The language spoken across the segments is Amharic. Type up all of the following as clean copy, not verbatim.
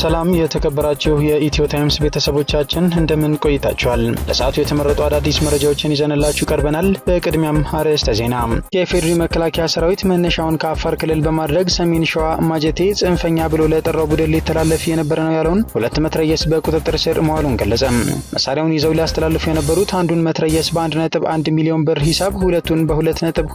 ሰላም የተከበራችሁ የኢትዮ ታይምስ ቤተሰቦቻችን እንደምን ቆይታችኋል? ለሰዓቱ የተመረጡ አዳዲስ መረጃዎችን ይዘንላችሁ ቀርበናል። በቅድሚያም አርዕስተ ዜና። የፌዴሪ መከላከያ ሰራዊት መነሻውን ከአፋር ክልል በማድረግ ሰሜን ሸዋ ማጀቴ ጽንፈኛ ብሎ ለጠራው ቡድን ሊተላለፍ የነበረ ነው ያለውን 2 መትረየስ በቁጥጥር ስር መዋሉን ገለጸ። መሳሪያውን ይዘው ሊያስተላልፉ የነበሩት አንዱን መትረየስ በ1.1 ሚሊዮን ብር ሂሳብ ሁለቱን በ2.2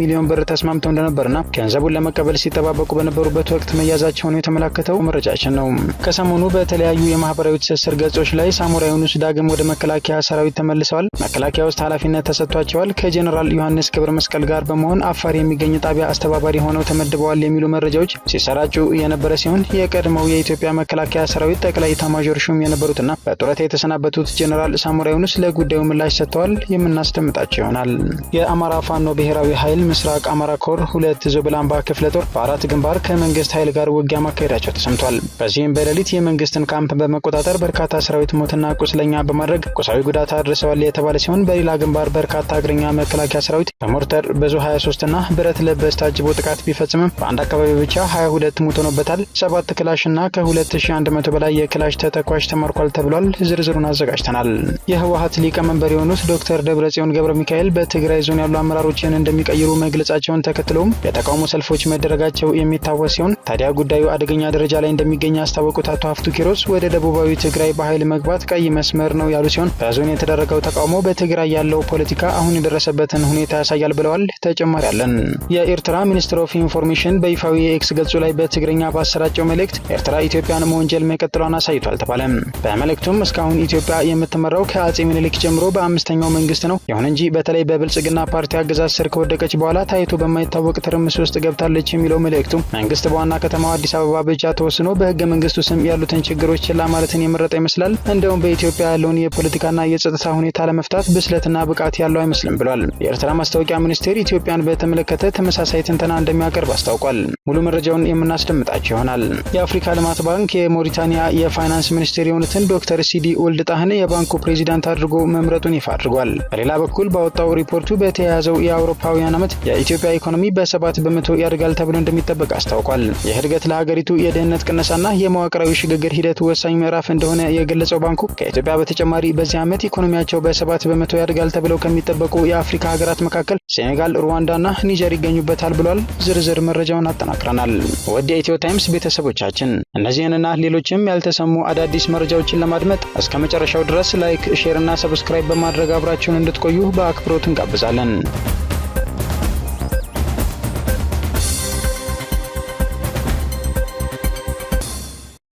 ሚሊዮን ብር ተስማምተው እንደነበርና ገንዘቡን ለመቀበል ሲጠባበቁ በነበሩበት ወቅት መያዛቸውን የተመለከተው መረጃችን ነው። ከሰሞኑ በተለያዩ የማህበራዊ ትስስር ገጾች ላይ ሳሞራ ዩኑስ ዳግም ወደ መከላከያ ሰራዊት ተመልሰዋል፣ መከላከያ ውስጥ ኃላፊነት ተሰጥቷቸዋል፣ ከጄኔራል ዮሐንስ ክብረ መስቀል ጋር በመሆን አፋር የሚገኝ ጣቢያ አስተባባሪ ሆነው ተመድበዋል የሚሉ መረጃዎች ሲሰራጩ የነበረ ሲሆን የቀድሞው የኢትዮጵያ መከላከያ ሰራዊት ጠቅላይ ኤታማዦር ሹም የነበሩትና በጡረታ የተሰናበቱት ጄኔራል ሳሞራ ዩኑስ ለጉዳዩ ምላሽ ሰጥተዋል። የምናስደምጣቸው ይሆናል። የአማራ ፋኖ ብሔራዊ ኃይል ምስራቅ አማራ ኮር 2 ዞብላምባ ክፍለ ጦር በ4 ግንባር ከመንግስት ኃይል ጋር ውጊያ ማካሄዳቸው ተሰምቷል። በዚህም በሌሊት የመንግስትን ካምፕ በመቆጣጠር በርካታ ሰራዊት ሞትና ቁስለኛ በማድረግ ቁሳዊ ጉዳት አድርሰዋል የተባለ ሲሆን በሌላ ግንባር በርካታ እግረኛ መከላከያ ሰራዊት በሞርተር በዙ 23 እና ብረት ለበስ ታጅቦ ጥቃት ቢፈጽምም በአንድ አካባቢ ብቻ 22 ሞት ሆኖበታል። 7 ክላሽ እና ከ2100 በላይ የክላሽ ተተኳሽ ተማርኳል ተብሏል። ዝርዝሩን አዘጋጅተናል። የህወሓት ሊቀመንበር የሆኑት ዶክተር ደብረጽዮን ገብረ ሚካኤል በትግራይ ዞን ያሉ አመራሮችን እንደሚቀይሩ መግለጻቸውን ተከትሎም የተቃውሞ ሰልፎች መደረጋቸው የሚታወስ ሲሆን ታዲያ ጉዳዩ አደገኛ ደረጃ ላይ እንደሚገኝ ያስታወቁት አቶ ሀፍቱ ኪሮስ ወደ ደቡባዊ ትግራይ በኃይል መግባት ቀይ መስመር ነው ያሉ ሲሆን በዞን የተደረገው ተቃውሞ በትግራይ ያለው ፖለቲካ አሁን የደረሰበትን ሁኔታ ያሳያል ብለዋል። ተጨማሪ አለን። የኤርትራ ሚኒስትር ኦፍ ኢንፎርሜሽን በይፋዊ የኤክስ ገጹ ላይ በትግርኛ ባሰራጨው መልእክት ኤርትራ ኢትዮጵያን መወንጀል መቀጠሏን አሳይቷል ተባለ። በመልእክቱም እስካሁን ኢትዮጵያ የምትመራው ከአጼ ምኒልክ ጀምሮ በአምስተኛው መንግስት ነው። ይሁን እንጂ በተለይ በብልጽግና ፓርቲ አገዛዝ ስር ከወደቀች በኋላ ታይቶ በማይታወቅ ትርምስ ውስጥ ገብታለች የሚለው መልእክቱ መንግስት በዋና ከተማው አዲስ አበባ ብቻ ተወስኖ በህገ መንግስቱ ስም ያሉትን ችግሮች ችላ ማለትን የመረጠ ይመስላል። እንደውም በኢትዮጵያ ያለውን የፖለቲካና የጸጥታ ሁኔታ ለመፍታት ብስለትና ብቃት ያለው አይመስልም ብሏል። የኤርትራ ማስታወቂያ ሚኒስቴር ኢትዮጵያን በተመለከተ ተመሳሳይ ትንተና እንደሚያቀርብ አስታውቋል። ሙሉ መረጃውን የምናስደምጣቸው ይሆናል። የአፍሪካ ልማት ባንክ የሞሪታኒያ የፋይናንስ ሚኒስቴር የሆኑትን ዶክተር ሲዲ ወልድ ጣህን የባንኩ ፕሬዚዳንት አድርጎ መምረጡን ይፋ አድርጓል። በሌላ በኩል ባወጣው ሪፖርቱ በተያያዘው የአውሮፓውያን ዓመት የኢትዮጵያ ኢኮኖሚ በ7 በመቶ ያድጋል ተብሎ እንደሚጠበቅ አስታውቋል። ይህ እድገት ለሀገሪቱ የድህነት ቅነሳና የመዋቅራዊ ሽግግር ሂደት ወሳኝ ምዕራፍ እንደሆነ የገለጸው ባንኩ ከኢትዮጵያ በተጨማሪ በዚህ ዓመት ኢኮኖሚያቸው በ7 በመቶ ያድጋል ተብለው ከሚጠበቁ የአፍሪካ ሀገራት መካከል ሴኔጋል፣ ሩዋንዳና ኒጀር ይገኙበታል ብሏል። ዝርዝር መረጃውን አጠናቅረናል። ወደ ኢትዮ ታይምስ ቤተሰቦቻችን እነዚህንና ሌሎችም ያልተሰሙ አዳዲስ መረጃዎችን ለማድመጥ እስከ መጨረሻው ድረስ ላይክ፣ ሼር እና ሰብስክራይብ በማድረግ አብራችሁን እንድትቆዩ በአክብሮት እንጋብዛለን።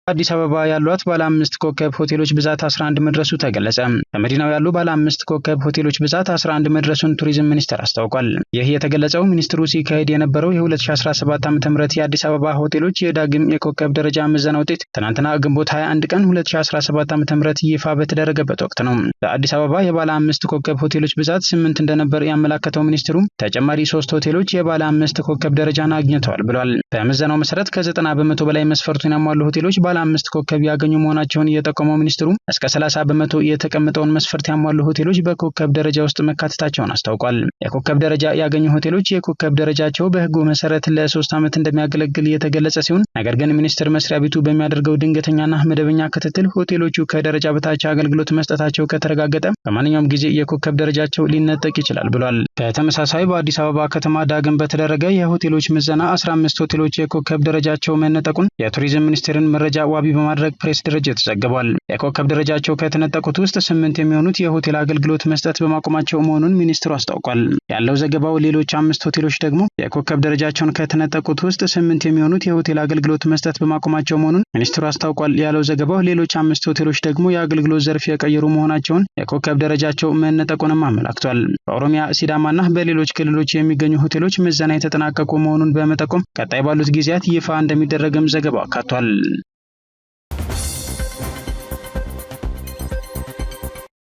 አዲስ አበባ ያሏት ባለ 5 ኮከብ ሆቴሎች ብዛት 11 መድረሱ ተገለጸ። በመዲናው ያሉ ባለ 5 ኮከብ ሆቴሎች ብዛት 11 መድረሱን ቱሪዝም ሚኒስቴር አስታውቋል። ይህ የተገለጸው ሚኒስትሩ ሲካሄድ የነበረው የ2017 ዓ.ም የአዲስ አበባ ሆቴሎች የዳግም የኮከብ ደረጃ ምዘና ውጤት ትናንትና ግንቦት 21 ቀን 2017 ዓ.ም ይፋ በተደረገበት ወቅት ነው። በአዲስ አበባ የባለ 5 ኮከብ ሆቴሎች ብዛት 8 እንደነበር ያመላከተው ሚኒስትሩ ተጨማሪ 3 ሆቴሎች የባለ 5 ኮከብ ደረጃን አግኝተዋል ብሏል። በምዘናው መሰረት ከ90 በመቶ በላይ መስፈርቱን ያሟሉ ሆቴሎች ባለ 5 ኮከብ ያገኙ መሆናቸውን የጠቆመው ሚኒስትሩ እስከ 30 በመቶ የተቀመጠውን መስፈርት ያሟሉ ሆቴሎች በኮከብ ደረጃ ውስጥ መካተታቸውን አስታውቋል። የኮከብ ደረጃ ያገኙ ሆቴሎች የኮከብ ደረጃቸው በሕጉ መሰረት ለ3 ዓመት እንደሚያገለግል የተገለጸ ሲሆን ነገር ግን ሚኒስቴር መስሪያ ቤቱ በሚያደርገው ድንገተኛና መደበኛ ክትትል ሆቴሎቹ ከደረጃ በታች አገልግሎት መስጠታቸው ከተረጋገጠ በማንኛውም ጊዜ የኮከብ ደረጃቸው ሊነጠቅ ይችላል ብሏል። በተመሳሳይ በአዲስ አበባ ከተማ ዳግም በተደረገ የሆቴሎች ምዘና 15 ሆቴሎች የኮከብ ደረጃቸው መነጠቁን የቱሪዝም ሚኒስቴርን መረጃ ዋቢ በማድረግ ፕሬስ ድርጅት ዘግቧል። የኮከብ ደረጃቸው ከተነጠቁት ውስጥ 8 የሚሆኑት የሆቴል አገልግሎት መስጠት በማቆማቸው መሆኑን ሚኒስትሩ አስታውቋል። ያለው ዘገባው ሌሎች 5 ሆቴሎች ደግሞ የኮከብ ደረጃቸውን ከተነጠቁት ውስጥ 8 የሚሆኑት የሆቴል አገልግሎት መስጠት በማቆማቸው መሆኑን ሚኒስትሩ አስታውቋል። ያለው ዘገባው ሌሎች 5 ሆቴሎች ደግሞ የአገልግሎት ዘርፍ የቀየሩ መሆናቸውን የኮከብ ደረጃቸው መነጠቁንም አመላክቷል። በኦሮሚያ፣ ሲዳማና በሌሎች ክልሎች የሚገኙ ሆቴሎች ምዘና የተጠናቀቁ መሆኑን በመጠቆም ቀጣይ ባሉት ጊዜያት ይፋ እንደሚደረግም ዘገባው አካቷል።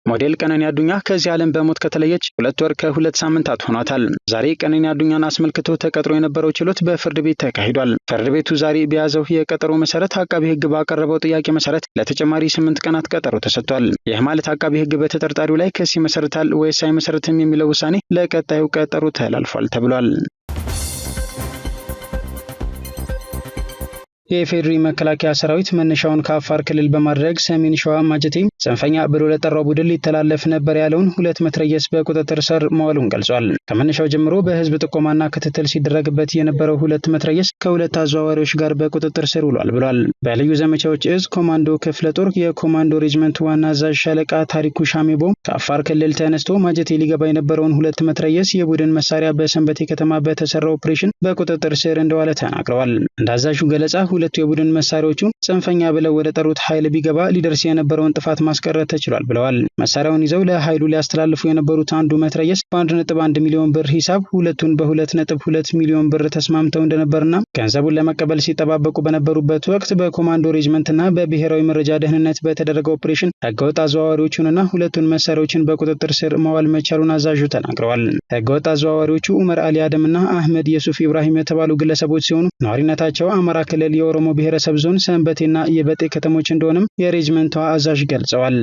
ሞዴል ቀነኒ አዱኛ ከዚህ ዓለም በሞት ከተለየች 2 ወር ከ2 ሳምንታት ሆኗታል። ዛሬ ቀነኒ አዱኛን አስመልክቶ ተቀጥሮ የነበረው ችሎት በፍርድ ቤት ተካሂዷል። ፍርድ ቤቱ ዛሬ በያዘው የቀጠሮ መሰረት አቃቢ ሕግ ባቀረበው ጥያቄ መሰረት ለተጨማሪ 8 ቀናት ቀጠሮ ተሰጥቷል። ይህ ማለት አቃቢ ሕግ በተጠርጣሪው ላይ ክስ ይመሰርታል ወይስ አይመሰርትም የሚለው ውሳኔ ለቀጣዩ ቀጠሮ ተላልፏል ተብሏል። የፌዴሪ መከላከያ ሰራዊት መነሻውን ከአፋር ክልል በማድረግ ሰሜን ሸዋ ማጀቴ ጽንፈኛ ብሎ ለጠራው ቡድን ሊተላለፍ ነበር ያለውን 2 መትረየስ በቁጥጥር ስር መዋሉን ገልጿል። ከመነሻው ጀምሮ በህዝብ ጥቆማና ክትትል ሲደረግበት የነበረው 2 መትረየስ ከ2 አዘዋዋሪዎች ጋር በቁጥጥር ስር ውሏል ብሏል። በልዩ ዘመቻዎች እዝ ኮማንዶ ክፍለ ጦር የኮማንዶ ሬጅመንት ዋና አዛዥ ሻለቃ ታሪኩ ሻሜቦ ከአፋር ክልል ተነስቶ ማጀቴ ሊገባ የነበረውን 2 መትረየስ የቡድን መሳሪያ በሰንበቴ ከተማ በተሰራ ኦፕሬሽን በቁጥጥር ስር እንደዋለ ተናግረዋል። እንደ አዛዡ ገለጻ ሁለቱ የቡድን መሳሪያዎቹ ጽንፈኛ ብለው ወደ ጠሩት ኃይል ቢገባ ሊደርስ የነበረውን ጥፋት ማስቀረት ተችሏል ብለዋል። መሳሪያውን ይዘው ለኃይሉ ሊያስተላልፉ የነበሩት አንዱ መትረየስ በ1.1 ሚሊዮን ብር ሂሳብ ሁለቱን በ2.2 ሚሊዮን ብር ተስማምተው እንደነበርና ገንዘቡን ለመቀበል ሲጠባበቁ በነበሩበት ወቅት በኮማንዶ ሬጅመንትና በብሔራዊ መረጃ ደህንነት በተደረገ ኦፕሬሽን ህገወጥ አዘዋዋሪዎቹንና ሁለቱን መሳሪያዎችን በቁጥጥር ስር መዋል መቻሉን አዛዡ ተናግረዋል። ህገወጥ አዘዋዋሪዎቹ ኡመር አሊ አደምና አህመድ የሱፍ ኢብራሂም የተባሉ ግለሰቦች ሲሆኑ ነዋሪነታቸው አማራ ክልል የኦሮሞ ብሔረሰብ ዞን ሰንበቴና የበጤ ከተሞች እንደሆነም የሬጅመንቷ አዛዥ ገልጸዋል።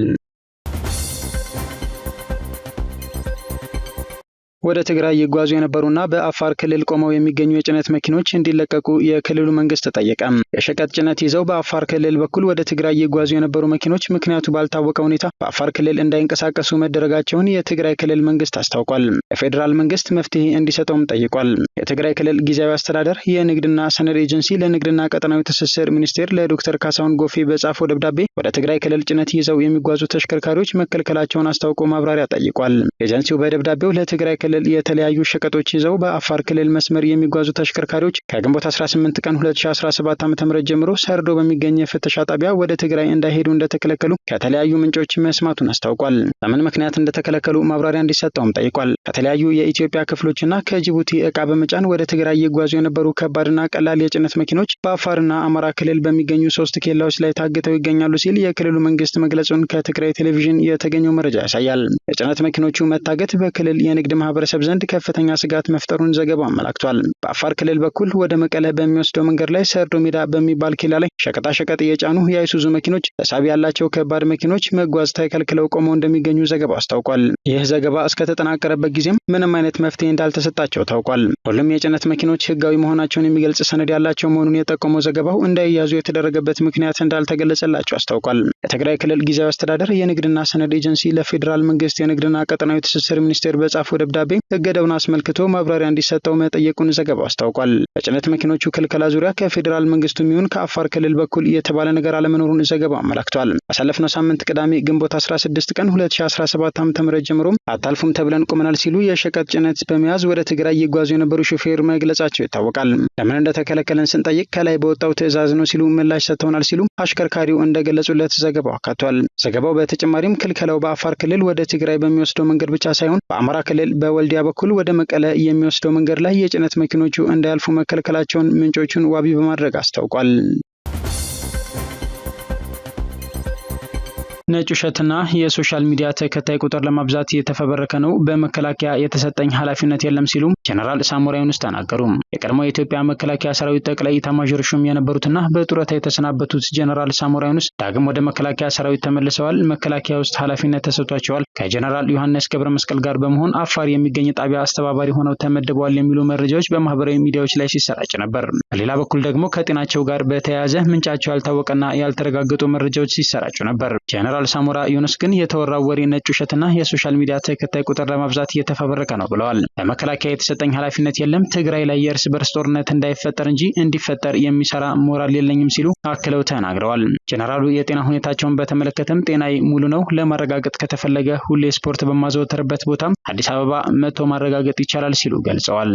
ወደ ትግራይ ይጓዙ የነበሩና በአፋር ክልል ቆመው የሚገኙ የጭነት መኪኖች እንዲለቀቁ የክልሉ መንግስት ተጠየቀ። የሸቀጥ ጭነት ይዘው በአፋር ክልል በኩል ወደ ትግራይ ይጓዙ የነበሩ መኪኖች ምክንያቱ ባልታወቀ ሁኔታ በአፋር ክልል እንዳይንቀሳቀሱ መደረጋቸውን የትግራይ ክልል መንግስት አስታውቋል። የፌዴራል መንግስት መፍትሄ እንዲሰጠውም ጠይቋል። የትግራይ ክልል ጊዜያዊ አስተዳደር የንግድና ሰነድ ኤጀንሲ ለንግድና ቀጠናዊ ትስስር ሚኒስቴር ለዶክተር ካሳሁን ጎፌ በጻፈው ደብዳቤ ወደ ትግራይ ክልል ጭነት ይዘው የሚጓዙ ተሽከርካሪዎች መከልከላቸውን አስታውቆ ማብራሪያ ጠይቋል። ኤጀንሲው በደብዳቤው ለትግራይ ክልል የተለያዩ ሸቀጦች ይዘው በአፋር ክልል መስመር የሚጓዙ ተሽከርካሪዎች ከግንቦት 18 ቀን 2017 ዓ.ም ጀምሮ ሰርዶ በሚገኝ የፍተሻ ጣቢያ ወደ ትግራይ እንዳይሄዱ እንደተከለከሉ ከተለያዩ ምንጮች መስማቱን አስታውቋል። በምን ምክንያት እንደተከለከሉ ማብራሪያ እንዲሰጠውም ጠይቋል። ከተለያዩ የኢትዮጵያ ክፍሎችና ከጅቡቲ ዕቃ በመጫን ወደ ትግራይ ይጓዙ የነበሩ ከባድና ቀላል የጭነት መኪኖች በአፋርና አማራ ክልል በሚገኙ 3 ኬላዎች ላይ ታግተው ይገኛሉ ሲል የክልሉ መንግስት መግለጹን ከትግራይ ቴሌቪዥን የተገኘው መረጃ ያሳያል። የጭነት መኪኖቹ መታገት በክልል የንግድ ማህበረሰብ ዘንድ ከፍተኛ ስጋት መፍጠሩን ዘገባው አመላክቷል። በአፋር ክልል በኩል ወደ መቀለ በሚወስደው መንገድ ላይ ሰርዶ ሜዳ በሚባል ኬላ ላይ ሸቀጣሸቀጥ የጫኑ የአይሱዙ መኪኖች ተሳቢ ያላቸው ከባድ መኪኖች መጓዝ ተከልክለው ቆመው እንደሚገኙ ዘገባው አስታውቋል። ይህ ዘገባ እስከተጠናቀረበት ጊዜም ምንም አይነት መፍትሄ እንዳልተሰጣቸው ታውቋል። ሁሉም የጭነት መኪኖች ህጋዊ መሆናቸውን የሚገልጽ ሰነድ ያላቸው መሆኑን የጠቆመው ዘገባው እንዳይያዙ የተደረገበት ምክንያት እንዳልተገለጸላቸው አስታውቋል። የትግራይ ክልል ጊዜያዊ አስተዳደር የንግድና ሰነድ ኤጀንሲ ለፌዴራል መንግስት የንግድና ቀጠናዊ ትስስር ሚኒስቴር በጻፈው ደብዳቤ እገዳውን አስመልክቶ ማብራሪያ እንዲሰጠው መጠየቁን ዘገባው አስታውቋል። በጭነት መኪኖቹ ክልከላ ዙሪያ ከፌዴራል መንግስቱ የሚሆን ከአፋር ክልል በኩል የተባለ ነገር አለመኖሩን ዘገባው አመላክቷል። ባሳለፍነው ሳምንት ቅዳሜ ግንቦት 16 ቀን 2017 ዓ.ም ጀምሮ አታልፉም ተብለን ቆመናል ሲሉ የሸቀጥ ጭነት በመያዝ ወደ ትግራይ ይጓዙ የነበሩ ሹፌር መግለጻቸው ይታወቃል። ለምን እንደተከለከለን ስንጠይቅ ከላይ በወጣው ትዕዛዝ ነው ሲሉ ምላሽ ሰጥተውናል ሲሉ አሽከርካሪው እንደገለጹለት ዘገባው አካቷል። ዘገባው በተጨማሪም ክልከላው በአፋር ክልል ወደ ትግራይ በሚወስደው መንገድ ብቻ ሳይሆን በአማራ ክልል በወልዲያ በኩል ወደ መቀለ የሚወስደው መንገድ ላይ የጭነት መኪኖቹ እንዳያልፉ መከልከላቸውን ምንጮቹን ዋቢ በማድረግ አስታውቋል። ነጭ ውሸትና የሶሻል ሚዲያ ተከታይ ቁጥር ለማብዛት የተፈበረከ ነው፣ በመከላከያ የተሰጠኝ ኃላፊነት የለም ሲሉ ጀነራል ሳሞራ ዩኑስ ተናገሩ። የቀድሞ የኢትዮጵያ መከላከያ ሰራዊት ጠቅላይ ኤታማዦር ሹም የነበሩትና በጡረታ የተሰናበቱት ጀነራል ሳሞራ ዩኑስ ዳግም ወደ መከላከያ ሰራዊት ተመልሰዋል። መከላከያ ውስጥ ኃላፊነት ተሰጥቷቸዋል። ከጀነራል ዮሐንስ ገብረ መስቀል ጋር በመሆን አፋር የሚገኝ ጣቢያ አስተባባሪ ሆነው ተመድበዋል የሚሉ መረጃዎች በማህበራዊ ሚዲያዎች ላይ ሲሰራጭ ነበር። በሌላ በኩል ደግሞ ከጤናቸው ጋር በተያያዘ ምንጫቸው ያልታወቀና ያልተረጋገጡ መረጃዎች ሲሰራጩ ነበር። ጀነራል ሳሞራ ዩኑስ ግን የተወራው ወሬ ነጭ ውሸትና የሶሻል ሚዲያ ተከታይ ቁጥር ለማብዛት እየተፈበረከ ነው ብለዋል። በመከላከያ የተሰጠኝ ኃላፊነት የለም፣ ትግራይ ላይ የእርስ በርስ ጦርነት እንዳይፈጠር እንጂ እንዲፈጠር የሚሰራ ሞራል የለኝም ሲሉ አክለው ተናግረዋል። ጀነራሉ የጤና ሁኔታቸውን በተመለከተም ጤናዬ ሙሉ ነው፣ ለማረጋገጥ ከተፈለገ ሁሌ ስፖርት በማዘወተርበት ቦታም አዲስ አበባ መጥቶ ማረጋገጥ ይቻላል ሲሉ ገልጸዋል።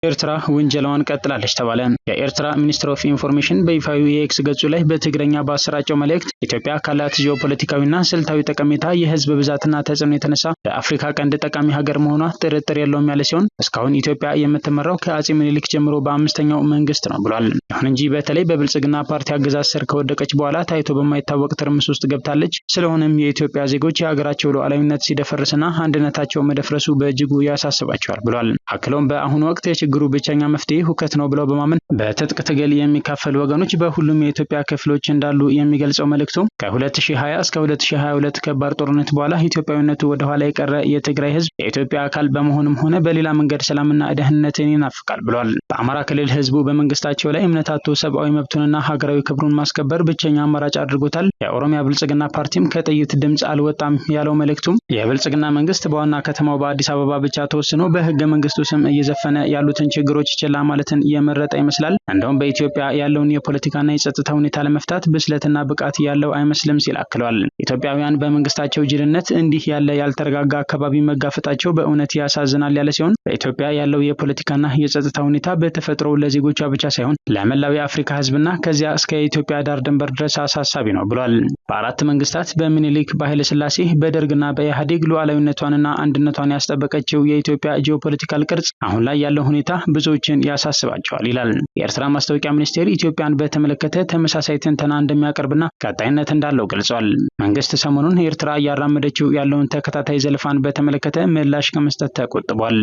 ኤርትራ ውንጀላዋን ቀጥላለች ተባለ። የኤርትራ ሚኒስትር ኦፍ ኢንፎርሜሽን በይፋዊ የኤክስ ገጹ ላይ በትግረኛ ባሰራጨው መልእክት ኢትዮጵያ ካላት ጂኦፖለቲካዊና ስልታዊ ጠቀሜታ የህዝብ ብዛትና ተጽዕኖ የተነሳ በአፍሪካ ቀንድ ጠቃሚ ሀገር መሆኗ ጥርጥር የለውም ያለ ሲሆን እስካሁን ኢትዮጵያ የምትመራው ከአጼ ምኒልክ ጀምሮ በአምስተኛው መንግስት ነው ብሏል። ይሁን እንጂ በተለይ በብልጽግና ፓርቲ አገዛዝ ስር ከወደቀች በኋላ ታይቶ በማይታወቅ ትርምስ ውስጥ ገብታለች። ስለሆነም የኢትዮጵያ ዜጎች የሀገራቸው ሉዓላዊነት ሲደፈርስና አንድነታቸው መደፍረሱ በእጅጉ ያሳስባቸዋል ብሏል። አክለውም በአሁኑ ወቅት የችግሩ ብቸኛ መፍትሄ ሁከት ነው ብለው በማመን በትጥቅ ትግል የሚካፈሉ ወገኖች በሁሉም የኢትዮጵያ ክፍሎች እንዳሉ የሚገልጸው መልእክቱ ከ2020 እስከ 2022 ከባድ ጦርነት በኋላ ኢትዮጵያዊነቱ ወደ ኋላ የቀረ የትግራይ ህዝብ የኢትዮጵያ አካል በመሆኑም ሆነ በሌላ መንገድ ሰላምና ደህንነትን ይናፍቃል ብሏል። በአማራ ክልል ህዝቡ በመንግስታቸው ላይ እምነት አጥቶ ሰብአዊ መብቱንና ሀገራዊ ክብሩን ማስከበር ብቸኛ አማራጭ አድርጎታል። የኦሮሚያ ብልጽግና ፓርቲም ከጥይት ድምጽ አልወጣም ያለው መልእክቱም የብልጽግና መንግስት በዋና ከተማው በአዲስ አበባ ብቻ ተወስኖ በህገ መንግስቱ ስም እየዘፈነ ያሉትን ችግሮች ችላ ማለትን የመረጠ ይመስላል። እንደውም በኢትዮጵያ ያለውን የፖለቲካና የጸጥታ ሁኔታ ለመፍታት ብስለትና ብቃት ያለው አይመስልም ሲል አክሏል። ኢትዮጵያውያን በመንግስታቸው ጅልነት እንዲህ ያለ ያልተረጋጋ አካባቢ መጋፈጣቸው በእውነት ያሳዝናል ያለ ሲሆን በኢትዮጵያ ያለው የፖለቲካና የጸጥታ ሁኔታ በተፈጥሮ ለዜጎቿ ብቻ ሳይሆን ለመላው የአፍሪካ ህዝብና ከዚያ እስከ ኢትዮጵያ ዳር ድንበር ድረስ አሳሳቢ ነው ብሏል። በአራት መንግስታት በሚኒሊክ በኃይለ ሥላሴ በደርግና በኢህአዴግ ሉዓላዊነቷንና አንድነቷን ያስጠበቀችው የኢትዮጵያ ጂኦፖለቲካል ቅርጽ አሁን ላይ ያለው ሁኔታ ብዙዎችን ያሳስባቸዋል ይላል። የኤርትራ ማስታወቂያ ሚኒስቴር ኢትዮጵያን በተመለከተ ተመሳሳይ ትንተና እንደሚያቀርብና ቀጣይነት እንዳለው ገልጿል። መንግስት ሰሞኑን ኤርትራ እያራመደችው ያለውን ተከታታይ ዘልፋን በተመለከተ ምላሽ ከመስጠት ተቆጥቧል።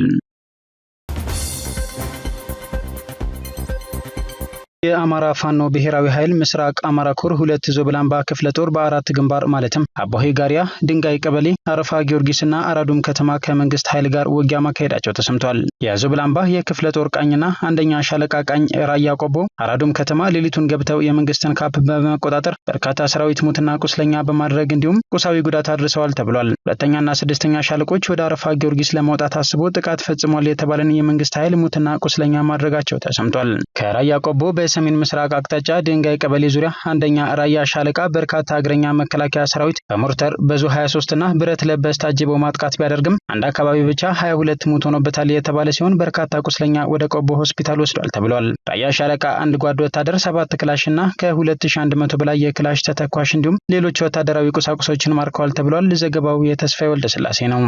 የአማራ ፋኖ ብሔራዊ ኃይል ምስራቅ አማራ ኮር 2 ዞብላምባ ክፍለ ጦር በአራት ግንባር ማለትም አቦሄ ጋሪያ፣ ድንጋይ ቀበሌ፣ አረፋ ጊዮርጊስና አራዱም ከተማ ከመንግስት ኃይል ጋር ውጊያ ማካሄዳቸው ተሰምቷል። የዞብላምባ የክፍለ ጦር ቃኝና አንደኛ ሻለቃ ቃኝ ራያ ቆቦ አራዱም ከተማ ሌሊቱን ገብተው የመንግስትን ካፕ በመቆጣጠር በርካታ ሰራዊት ሙትና ቁስለኛ በማድረግ እንዲሁም ቁሳዊ ጉዳት አድርሰዋል ተብሏል። ሁለተኛና ስድስተኛ ሻለቆች ወደ አረፋ ጊዮርጊስ ለመውጣት አስቦ ጥቃት ፈጽሟል የተባለን የመንግስት ኃይል ሙትና ቁስለኛ ማድረጋቸው ተሰምቷል። ከራያ ቆቦ በሰሜን ምስራቅ አቅጣጫ ድንጋይ ቀበሌ ዙሪያ አንደኛ ራያ ሻለቃ በርካታ እግረኛ መከላከያ ሰራዊት በሞርተር በዙ 23 እና ብረት ለበስ ታጅበው ማጥቃት ቢያደርግም አንድ አካባቢ ብቻ 22 ሙት ሆኖበታል የተባለ ሲሆን በርካታ ቁስለኛ ወደ ቆቦ ሆስፒታል ወስዷል ተብሏል። ራያ ሻለቃ አንድ ጓድ ወታደር 7 ክላሽና ከ2100 በላይ የክላሽ ተተኳሽ እንዲሁም ሌሎች ወታደራዊ ቁሳቁሶችን ማርከዋል ተብሏል። ዘገባው የተስፋዬ ወልደስላሴ ነው።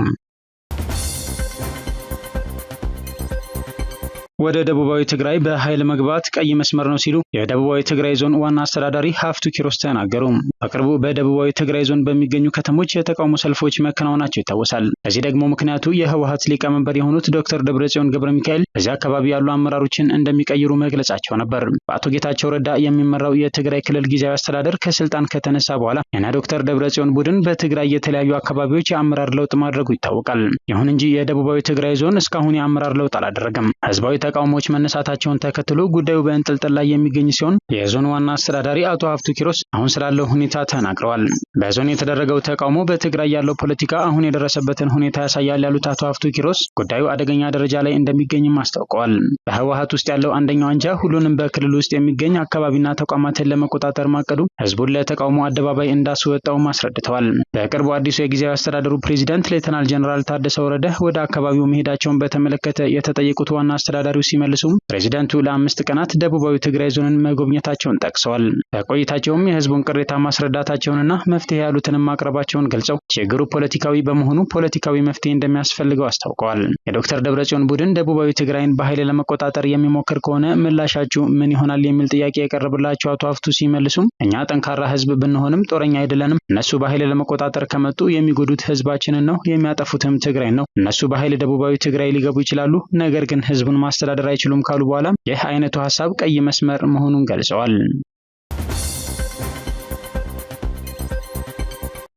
ወደ ደቡባዊ ትግራይ በኃይል መግባት ቀይ መስመር ነው ሲሉ የደቡባዊ ትግራይ ዞን ዋና አስተዳዳሪ ሀፍቱ ኪሮስ ተናገሩ። በቅርቡ በደቡባዊ ትግራይ ዞን በሚገኙ ከተሞች የተቃውሞ ሰልፎች መከናወናቸው ይታወሳል። ለዚህ ደግሞ ምክንያቱ የህወሓት ሊቀመንበር የሆኑት ዶክተር ደብረጽዮን ገብረ ሚካኤል በዚህ አካባቢ ያሉ አመራሮችን እንደሚቀይሩ መግለጻቸው ነበር። በአቶ ጌታቸው ረዳ የሚመራው የትግራይ ክልል ጊዜያዊ አስተዳደር ከስልጣን ከተነሳ በኋላ የና ዶክተር ደብረጽዮን ቡድን በትግራይ የተለያዩ አካባቢዎች የአመራር ለውጥ ማድረጉ ይታወቃል። ይሁን እንጂ የደቡባዊ ትግራይ ዞን እስካሁን የአመራር ለውጥ አላደረገም። ህዝባዊ ተቃውሞዎች መነሳታቸውን ተከትሎ ጉዳዩ በእንጥልጥል ላይ የሚገኝ ሲሆን የዞን ዋና አስተዳዳሪ አቶ ሀፍቱ ኪሮስ አሁን ስላለው ሁኔታ ተናግረዋል። በዞን የተደረገው ተቃውሞ በትግራይ ያለው ፖለቲካ አሁን የደረሰበትን ሁኔታ ያሳያል ያሉት አቶ ሀፍቱ ኪሮስ ጉዳዩ አደገኛ ደረጃ ላይ እንደሚገኝም አስታውቀዋል። በህወሓት ውስጥ ያለው አንደኛው አንጃ ሁሉንም በክልል ውስጥ የሚገኝ አካባቢና ተቋማትን ለመቆጣጠር ማቀዱ ህዝቡን ለተቃውሞ አደባባይ እንዳስወጣውም አስረድተዋል። በቅርቡ አዲሱ የጊዜያዊ አስተዳደሩ ፕሬዚዳንት ሌተናል ጀነራል ታደሰ ወረደ ወደ አካባቢው መሄዳቸውን በተመለከተ የተጠየቁት ዋና አስተዳዳሪው ሲመልሱም ፕሬዚዳንቱ ለ5 ቀናት ደቡባዊ ትግራይ ዞንን መጎብኘታቸውን ጠቅሰዋል። በቆይታቸውም የህዝቡን ቅሬታ ማስረዳታቸውንና መፍትሄ ያሉትንም ማቅረባቸውን ገልጸው ችግሩ ፖለቲካዊ በመሆኑ ፖለቲካዊ መፍትሄ እንደሚያስፈልገው አስታውቀዋል። የዶክተር ደብረጽዮን ቡድን ደቡባዊ ትግራይን በኃይል ለመቆጣጠር የሚሞክር ከሆነ ምላሻችሁ ምን ይሆናል የሚል ጥያቄ የቀረበላቸው አቶ ሀፍቱ ሲመልሱም እኛ ጠንካራ ህዝብ ብንሆንም ጦረኛ አይደለንም። እነሱ በኃይል ለመቆጣጠር ከመጡ የሚጎዱት ህዝባችንን ነው፣ የሚያጠፉትም ትግራይ ነው። እነሱ በኃይል ደቡባዊ ትግራይ ሊገቡ ይችላሉ፣ ነገር ግን ህዝቡን ማስተዳደር አይችሉም ካሉ በኋላ ይህ አይነቱ ሐሳብ ቀይ መስመር መሆኑን ገልጸዋል።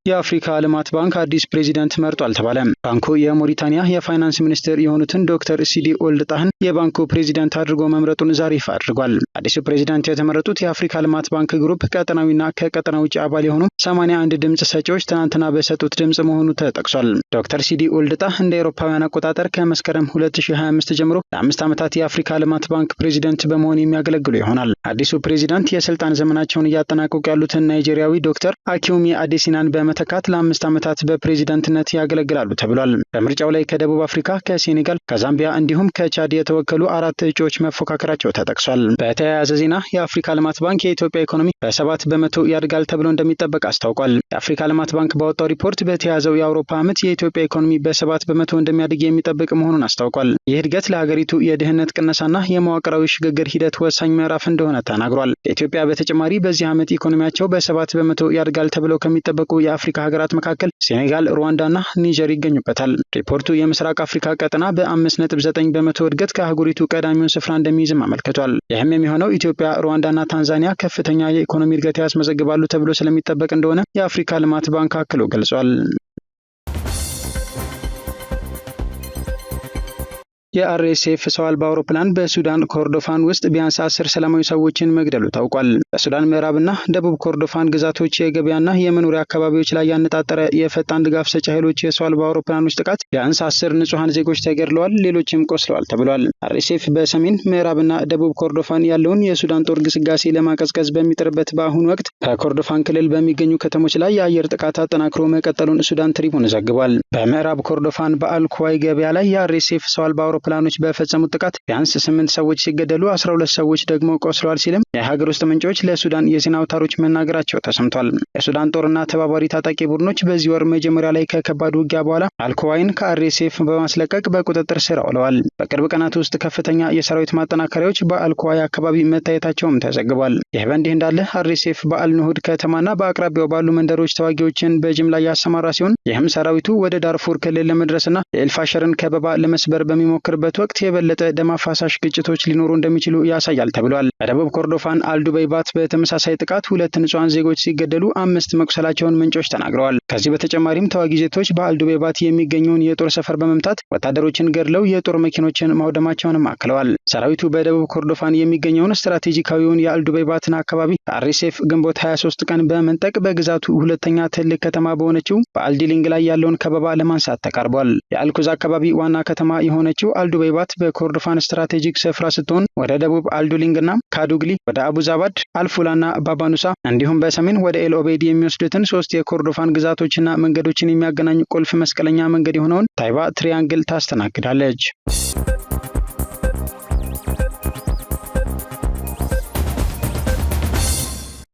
የአፍሪካ ልማት ባንክ አዲስ ፕሬዚዳንት መርጧል ተባለ። ባንኩ የሞሪታኒያ የፋይናንስ ሚኒስትር የሆኑትን ዶክተር ሲዲ ኦልድጣህን የባንኩ ፕሬዚዳንት አድርጎ መምረጡን ዛሬ ይፋ አድርጓል። አዲሱ ፕሬዚዳንት የተመረጡት የአፍሪካ ልማት ባንክ ግሩፕ ቀጠናዊና ከቀጠና ውጭ አባል የሆኑ 81 ድምጽ ሰጪዎች ትናንትና በሰጡት ድምጽ መሆኑ ተጠቅሷል። ዶክተር ሲዲ ኦልድጣህ እንደ አውሮፓውያን አቆጣጠር ከመስከረም 2025 ጀምሮ ለ5 ዓመታት የአፍሪካ ልማት ባንክ ፕሬዚዳንት በመሆን የሚያገለግሉ ይሆናል። አዲሱ ፕሬዚዳንት የስልጣን ዘመናቸውን እያጠናቀቁ ያሉትን ናይጄሪያዊ ዶክተር አኪዩሚ አዴሲናን ተካት ለ5 ዓመታት በፕሬዚዳንትነት ያገለግላሉ ተብሏል። በምርጫው ላይ ከደቡብ አፍሪካ፣ ከሴኔጋል፣ ከዛምቢያ እንዲሁም ከቻድ የተወከሉ 4 እጩዎች መፎካከራቸው ተጠቅሷል። በተያያዘ ዜና የአፍሪካ ልማት ባንክ የኢትዮጵያ ኢኮኖሚ በ7 በመቶ ያድጋል ተብሎ እንደሚጠበቅ አስታውቋል። የአፍሪካ ልማት ባንክ ባወጣው ሪፖርት በተያዘው የአውሮፓ ዓመት የኢትዮጵያ ኢኮኖሚ በ7 በመቶ እንደሚያድግ የሚጠብቅ መሆኑን አስታውቋል። ይህ እድገት ለሀገሪቱ የድህነት ቅነሳና የመዋቅራዊ ሽግግር ሂደት ወሳኝ ምዕራፍ እንደሆነ ተናግሯል። ኢትዮጵያ በተጨማሪ በዚህ ዓመት ኢኮኖሚያቸው በ7 በመቶ ያድጋል ተብለው ከሚጠበቁ የአፍሪካ ሀገራት መካከል ሴኔጋል፣ ሩዋንዳና ኒጀር ይገኙበታል። ሪፖርቱ የምስራቅ አፍሪካ ቀጠና በ5.9 በመቶ እድገት ከአህጉሪቱ ቀዳሚውን ስፍራ እንደሚይዝም አመልክቷል። ይህም የሚሆነው ኢትዮጵያ፣ ሩዋንዳና ታንዛኒያ ከፍተኛ የኢኮኖሚ እድገት ያስመዘግባሉ ተብሎ ስለሚጠበቅ እንደሆነ የአፍሪካ ልማት ባንክ አክሎ ገልጿል። የአርኤስኤፍ ሰው አልባ አውሮፕላን በሱዳን ኮርዶፋን ውስጥ ቢያንስ 10 ሰላማዊ ሰዎችን መግደሉ ታውቋል። በሱዳን ምዕራብና ደቡብ ኮርዶፋን ግዛቶች የገበያና የመኖሪያ አካባቢዎች ላይ ያነጣጠረ የፈጣን ድጋፍ ሰጪ ኃይሎች የሰው አልባ አውሮፕላኖች ጥቃት ቢያንስ 10 ንጹሐን ዜጎች ተገድለዋል፣ ሌሎችም ቆስለዋል ተብሏል። አርኤስኤፍ በሰሜን ምዕራብና ደቡብ ኮርዶፋን ያለውን የሱዳን ጦር ግስጋሴ ለማቀዝቀዝ በሚጥርበት በአሁኑ ወቅት ከኮርዶፋን ክልል በሚገኙ ከተሞች ላይ የአየር ጥቃት አጠናክሮ መቀጠሉን ሱዳን ትሪቡን ዘግቧል። በምዕራብ ኮርዶፋን በአልኩዋይ ገበያ ላይ የአርኤስኤፍ ሰው አልባ አውሮፕላኖች በፈጸሙት ጥቃት ቢያንስ 8 ሰዎች ሲገደሉ 12 ሰዎች ደግሞ ቆስለዋል ሲልም የሀገር ውስጥ ምንጮች ለሱዳን የዜና አውታሮች መናገራቸው ተሰምቷል። የሱዳን ጦርና ተባባሪ ታጣቂ ቡድኖች በዚህ ወር መጀመሪያ ላይ ከከባድ ውጊያ በኋላ አልኩዋይን ከአርኤስኤፍ በማስለቀቅ በቁጥጥር ስር አውለዋል። በቅርብ ቀናት ውስጥ ከፍተኛ የሰራዊት ማጠናከሪያዎች በአልኩዋይ አካባቢ መታየታቸውም ተዘግቧል። ይህ በእንዲህ እንዳለ አርኤስኤፍ በአልኑሁድ ከተማና በአቅራቢያው ባሉ መንደሮች ተዋጊዎችን በጅምላ ያሰማራ ሲሆን ይህም ሰራዊቱ ወደ ዳርፉር ክልል ለመድረስና የኤልፋሸርን ከበባ ለመስበር በሚሞክርበት ወቅት የበለጠ ደም አፋሳሽ ግጭቶች ሊኖሩ እንደሚችሉ ያሳያል ተብሏል። በደቡብ ኮርዶፋን አልዱበይባት በተመሳሳይ ጥቃት 2 ንጹሐን ዜጎች ሲገደሉ 5 መቁሰላቸውን ምንጮች ተናግረዋል። ከዚህ በተጨማሪም ተዋጊ ጄቶች በአልዱበይባት የሚገኘውን የጦር ሰፈር በመምታት ወታደሮችን ገድለው የጦር መኪኖችን ማውደማቸውንም አክለዋል። ሰራዊቱ በደቡብ ኮርዶፋን የሚገኘውን ስትራቴጂካዊውን የአልዱበይባትን አካባቢ ከአርኤስኤፍ ግንቦት 23 ቀን በመንጠቅ በግዛቱ ሁለተኛ ትልቅ ከተማ በሆነችው በአልዲሊንግ ላይ ያለውን ከበባ ለማንሳት ተቃርቧል። የአልኩዝ አካባቢ ዋና ከተማ የሆነችው አልዱበይባት በኮርዶፋን ስትራቴጂክ ስፍራ ስትሆን ወደ ደቡብ አልዱሊንግና ካዱግሊ፣ ወደ አቡዛባድ፣ አልፉላና ባባኑሳ እንዲሁም በሰሜን ወደ ኤል ኦቤድ የሚወስዱትን 3 የኮርዶፋን ግዛቶችና መንገዶችን የሚያገናኝ ቁልፍ መስቀለኛ መንገድ የሆነውን ታይባ ትሪያንግል ታስተናግዳለች።